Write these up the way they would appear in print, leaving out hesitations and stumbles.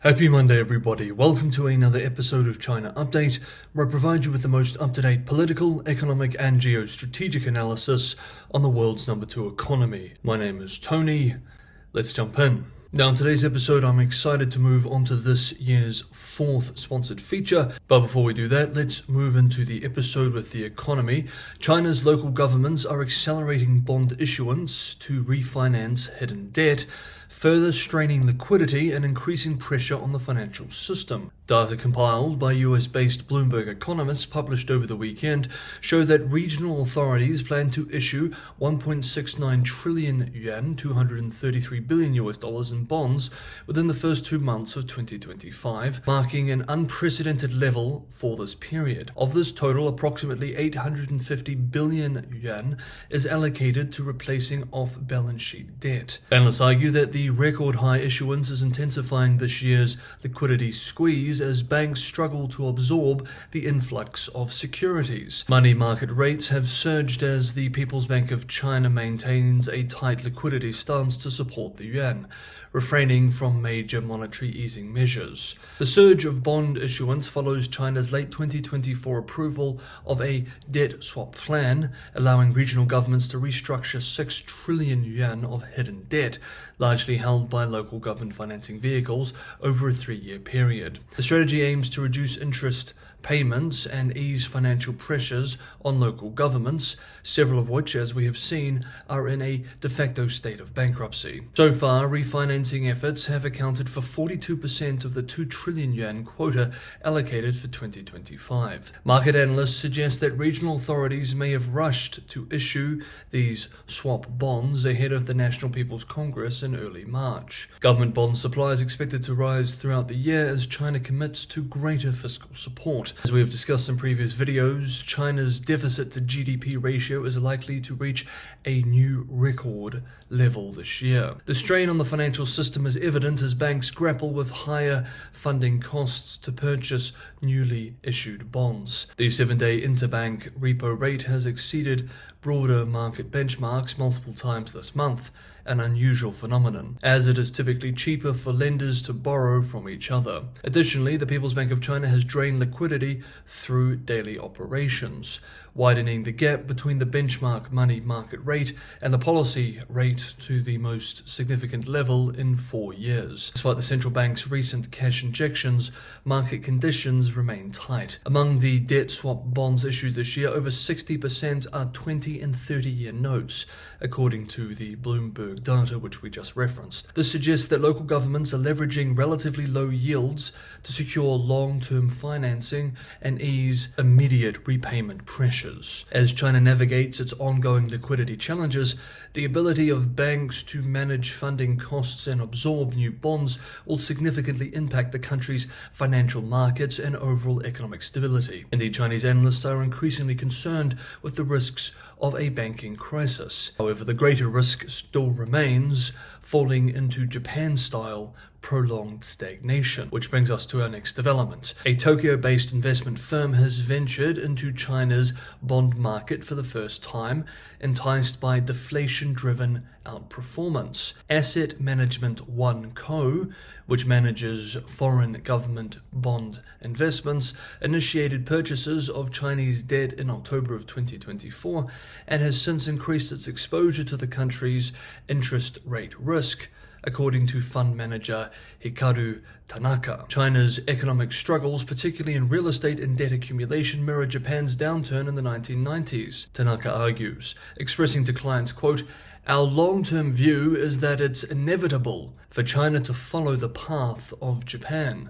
Happy Monday, everybody. Welcome to another episode of China Update, where I provide you with the most up-to-date political, economic, and geostrategic analysis on the world's #2 economy. My name is Tony. Let's jump in. Now, in today's episode, I'm excited to move on to this year's fourth sponsored feature. But before we do that, let's move into the episode with the economy. China's local governments are accelerating bond issuance to refinance hidden debt, further straining liquidity and increasing pressure on the financial system. Data compiled by US-based Bloomberg economists published over the weekend show that regional authorities plan to issue 1.69 trillion yuan, $233 billion in bonds within the first 2 months of 2025, marking an unprecedented level for this period. Of this total, approximately 850 billion yuan is allocated to replacing off-balance sheet debt. Analysts argue that the record high issuance is intensifying this year's liquidity squeeze as banks struggle to absorb the influx of securities. Money market rates have surged as the People's Bank of China maintains a tight liquidity stance to support the yuan, refraining from major monetary easing measures. The surge of bond issuance follows China's late 2024 approval of a debt swap plan, allowing regional governments to restructure 6 trillion yuan of hidden debt, largely held by local government financing vehicles, over a 3-year period. The strategy aims to reduce interest payments and ease financial pressures on local governments, several of which, as we have seen, are in a de facto state of bankruptcy. So far, refinancing efforts have accounted for 42% of the 2 trillion yuan quota allocated for 2025. Market analysts suggest that regional authorities may have rushed to issue these swap bonds ahead of the National People's Congress in early March. Government bond supply is expected to rise throughout the year as China commits to greater fiscal support. As we have discussed in previous videos, China's deficit to GDP ratio is likely to reach a new record level this year. The strain on the financial system is evident as banks grapple with higher funding costs to purchase newly issued bonds. The 7-day interbank repo rate has exceeded broader market benchmarks multiple times this month, an unusual phenomenon, as it is typically cheaper for lenders to borrow from each other. Additionally, the People's Bank of China has drained liquidity through daily operations, widening the gap between the benchmark money market rate and the policy rate to the most significant level in 4 years. Despite the central bank's recent cash injections, market conditions remain tight. Among the debt swap bonds issued this year, over 60% are 20 and 30-year notes, according to the Bloomberg data which we just referenced. This suggests that local governments are leveraging relatively low yields to secure long-term financing and ease immediate repayment pressures. As China navigates its ongoing liquidity challenges, the ability of banks to manage funding costs and absorb new bonds will significantly impact the country's financial markets and overall economic stability. Indeed, Chinese analysts are increasingly concerned with the risks of a banking crisis. However, the greater risk still remains falling into Japan-style prolonged stagnation, which brings us to our next development. A Tokyo-based investment firm has ventured into China's bond market for the first time, enticed by deflation-driven outperformance. Asset Management One Co., which manages foreign government bond investments, initiated purchases of Chinese debt in October of 2024 and has since increased its exposure to the country's interest rate risk, according to fund manager Hikaru Tanaka. China's economic struggles, particularly in real estate and debt accumulation, mirror Japan's downturn in the 1990s, Tanaka argues, expressing to clients, quote, "Our long-term view is that it's inevitable for China to follow the path of Japan,"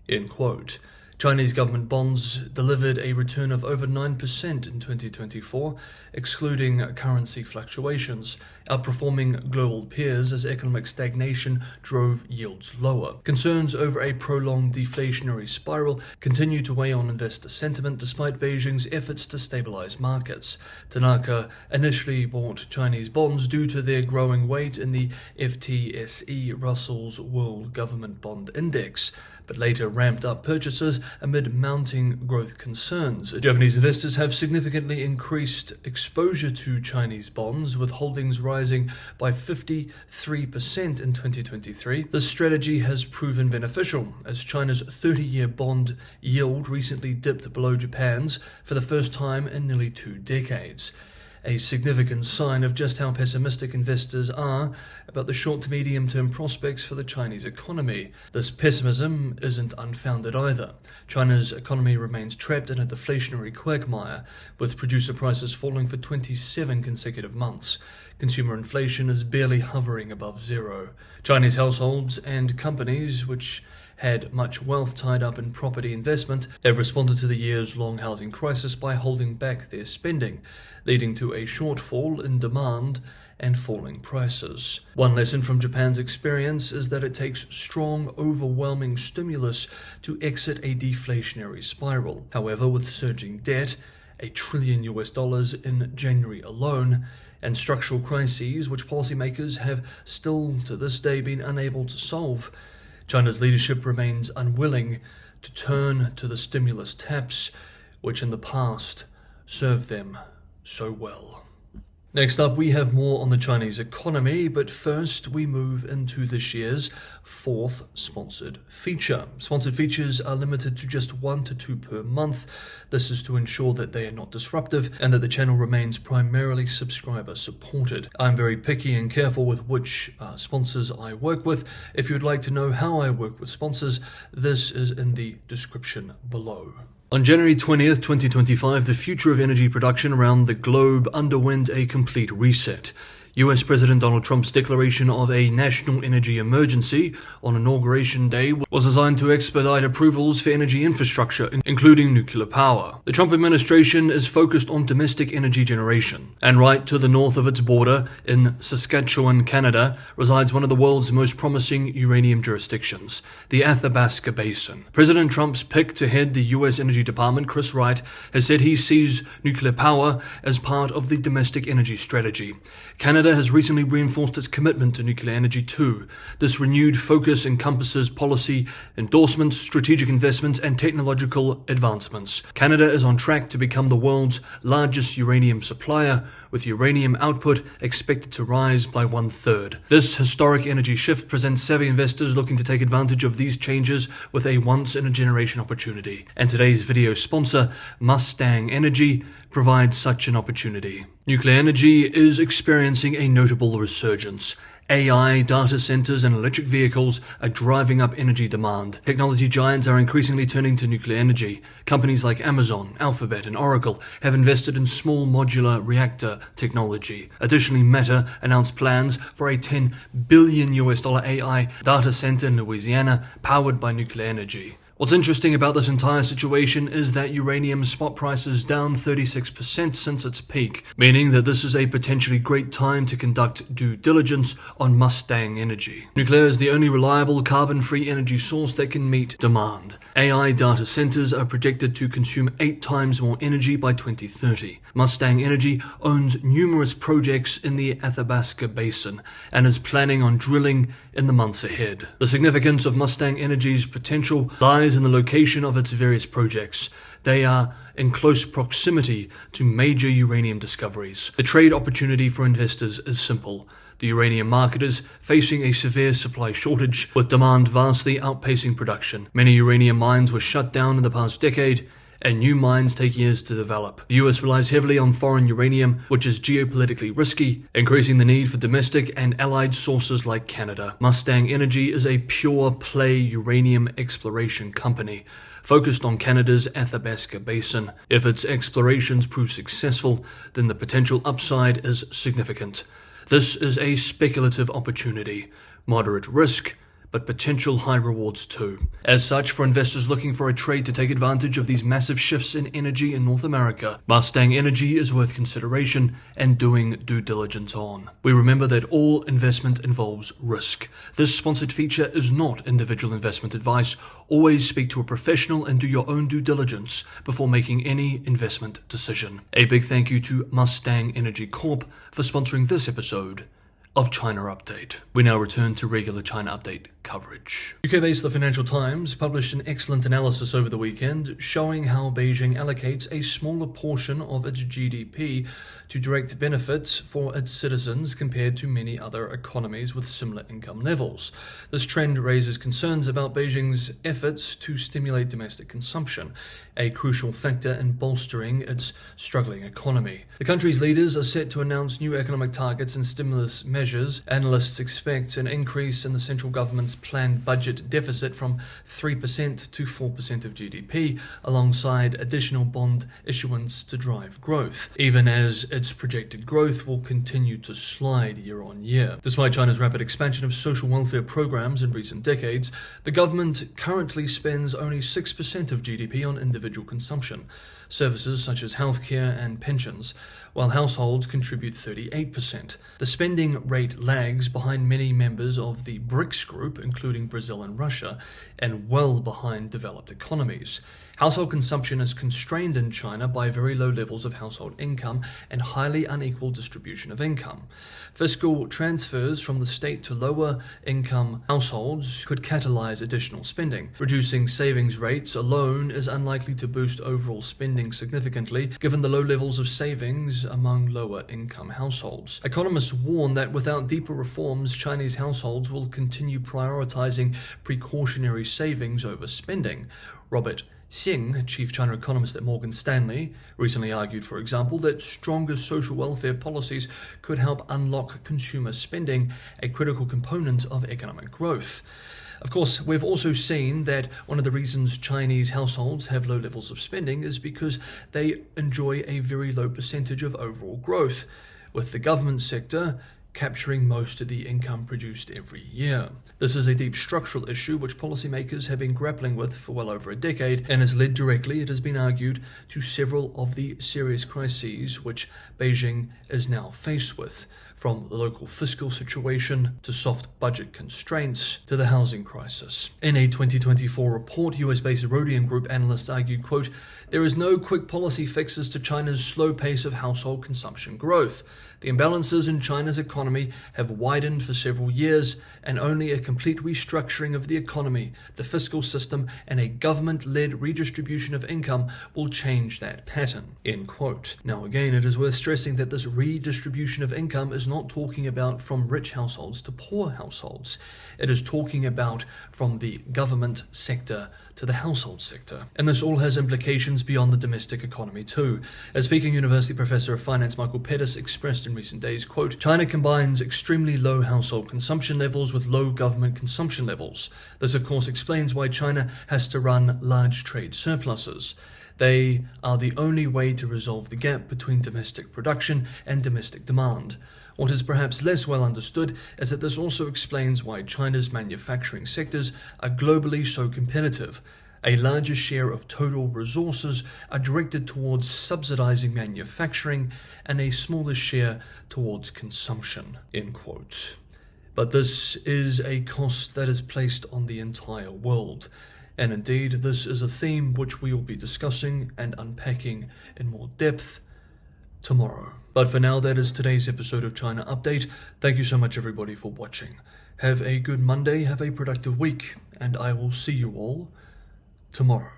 end quote. Chinese government bonds delivered a return of over 9% in 2024, excluding currency fluctuations, outperforming global peers as economic stagnation drove yields lower. Concerns over a prolonged deflationary spiral continue to weigh on investor sentiment despite Beijing's efforts to stabilize markets. Tanaka initially bought Chinese bonds due to their growing weight in the FTSE Russell's World Government Bond Index, but later ramped up purchases amid mounting growth concerns. Japanese investors have significantly increased exposure to Chinese bonds, with holdings rising rising by 53% in 2023. This strategy has proven beneficial, as China's 30-year bond yield recently dipped below Japan's for the first time in nearly 2 decades. A significant sign of just how pessimistic investors are about the short to medium-term prospects for the Chinese economy. This pessimism isn't unfounded either. China's economy remains trapped in a deflationary quagmire, with producer prices falling for 27 consecutive months. Consumer inflation is barely hovering above zero. Chinese households and companies, which had much wealth tied up in property investment, have responded to the years-long housing crisis by holding back their spending, leading to a shortfall in demand and falling prices. One lesson from Japan's experience is that it takes strong, overwhelming stimulus to exit a deflationary spiral. However, with surging debt, $1 trillion in January alone, and structural crises which policymakers have still to this day been unable to solve, China's leadership remains unwilling to turn to the stimulus taps, which in the past served them so well. Next up, we have more on the Chinese economy, but first we move into this year's 4th sponsored feature. Sponsored features are limited to just 1 to 2 per month. This is to ensure that they are not disruptive and that the channel remains primarily subscriber supported. I'm very picky and careful with which sponsors I work with. If you'd like to know how I work with sponsors, this is in the description below. On January 20th, 2025, the future of energy production around the globe underwent a complete reset. US President Donald Trump's declaration of a national energy emergency on Inauguration Day was designed to expedite approvals for energy infrastructure, including nuclear power. The Trump administration is focused on domestic energy generation, and right to the north of its border, in Saskatchewan, Canada, resides one of the world's most promising uranium jurisdictions, the Athabasca Basin. President Trump's pick to head the US Energy Department, Chris Wright, has said he sees nuclear power as part of the domestic energy strategy. Canada has recently reinforced its commitment to nuclear energy too. This renewed focus encompasses policy endorsements, strategic investments, and technological advancements. Canada is on track to become the world's largest uranium supplier, with uranium output expected to rise by 1/3. This historic energy shift presents savvy investors looking to take advantage of these changes with a once-in-a-generation opportunity. And today's video sponsor, Mustang Energy, provides such an opportunity. Nuclear energy is experiencing a notable resurgence. AI, data centers, and electric vehicles are driving up energy demand. Technology giants are increasingly turning to nuclear energy. Companies like Amazon, Alphabet, and Oracle have invested in small modular reactor technology. Additionally, Meta announced plans for a $10 billion AI data center in Louisiana powered by nuclear energy. What's interesting about this entire situation is that uranium spot price is down 36% since its peak, meaning that this is a potentially great time to conduct due diligence on Mustang Energy. Nuclear is the only reliable carbon-free energy source that can meet demand. AI data centers are projected to consume 8 times more energy by 2030. Mustang Energy owns numerous projects in the Athabasca Basin and is planning on drilling in the months ahead. The significance of Mustang Energy's potential lies in the location of its various projects. They are in close proximity to major uranium discoveries. The trade opportunity for investors is simple. The uranium market is facing a severe supply shortage, with demand vastly outpacing production. Many uranium mines were shut down in the past decade, and new mines take years to develop. The US relies heavily on foreign uranium, which is geopolitically risky, increasing the need for domestic and allied sources like Canada. Mustang Energy is a pure-play uranium exploration company, focused on Canada's Athabasca Basin. If its explorations prove successful, then the potential upside is significant. This is a speculative opportunity, moderate risk, but potential high rewards too. As such, for investors looking for a trade to take advantage of these massive shifts in energy in North America, Mustang Energy is worth consideration and doing due diligence on. We remember that all investment involves risk. This sponsored feature is not individual investment advice. Always speak to a professional and do your own due diligence before making any investment decision. A big thank you to Mustang Energy Corp for sponsoring this episode of China Update. We now return to regular China Update coverage. UK-based The Financial Times published an excellent analysis over the weekend showing how Beijing allocates a smaller portion of its GDP to direct benefits for its citizens compared to many other economies with similar income levels. This trend raises concerns about Beijing's efforts to stimulate domestic consumption, a crucial factor in bolstering its struggling economy. The country's leaders are set to announce new economic targets and stimulus measures. Analysts expect an increase in the central government's planned budget deficit from 3% to 4% of GDP, alongside additional bond issuance to drive growth, even as its projected growth will continue to slide year on year. Despite China's rapid expansion of social welfare programs in recent decades, the government currently spends only 6% of GDP on individual consumption, services such as healthcare and pensions, while households contribute 38%. The spending rate lags behind many members of the BRICS group, including Brazil and Russia, and well behind developed economies. Household consumption is constrained in China by very low levels of household income and highly unequal distribution of income. Fiscal transfers from the state to lower income households could catalyze additional spending. Reducing savings rates alone is unlikely to boost overall spending significantly, given the low levels of savings among lower income households. Economists warn that without deeper reforms, Chinese households will continue prioritizing precautionary savings over spending. Robert Xing, chief China economist at Morgan Stanley, recently argued, for example, that stronger social welfare policies could help unlock consumer spending, a critical component of economic growth. Of course, we've also seen that one of the reasons Chinese households have low levels of spending is because they enjoy a very low percentage of overall growth, with the government sector capturing most of the income produced every year. This is a deep structural issue which policymakers have been grappling with for well over a decade and has led directly, it has been argued, to several of the serious crises which Beijing is now faced with, from the local fiscal situation to soft budget constraints to the housing crisis. In a 2024 report, US-based Rhodium Group analysts argued, quote, "There is no quick policy fixes to China's slow pace of household consumption growth. The imbalances in China's economy have widened for several years, and only a complete restructuring of the economy, the fiscal system, and a government-led redistribution of income will change that pattern." End quote. Now again, it is worth stressing that this redistribution of income is not talking about from rich households to poor households. It is talking about from the government sector to the household sector. And this all has implications beyond the domestic economy too. As Peking University professor of finance Michael Pettis expressed in recent days, quote, "China combines extremely low household consumption levels with low government consumption levels. This of course explains why China has to run large trade surpluses. They are the only way to resolve the gap between domestic production and domestic demand. What is perhaps less well understood is that this also explains why China's manufacturing sectors are globally so competitive. A larger share of total resources are directed towards subsidizing manufacturing and a smaller share towards consumption." End quote. But this is a cost that is placed on the entire world. And indeed, this is a theme which we will be discussing and unpacking in more depth tomorrow. But for now, that is today's episode of China Update. Thank you so much everybody for watching. Have a good Monday, have a productive week, and I will see you all tomorrow.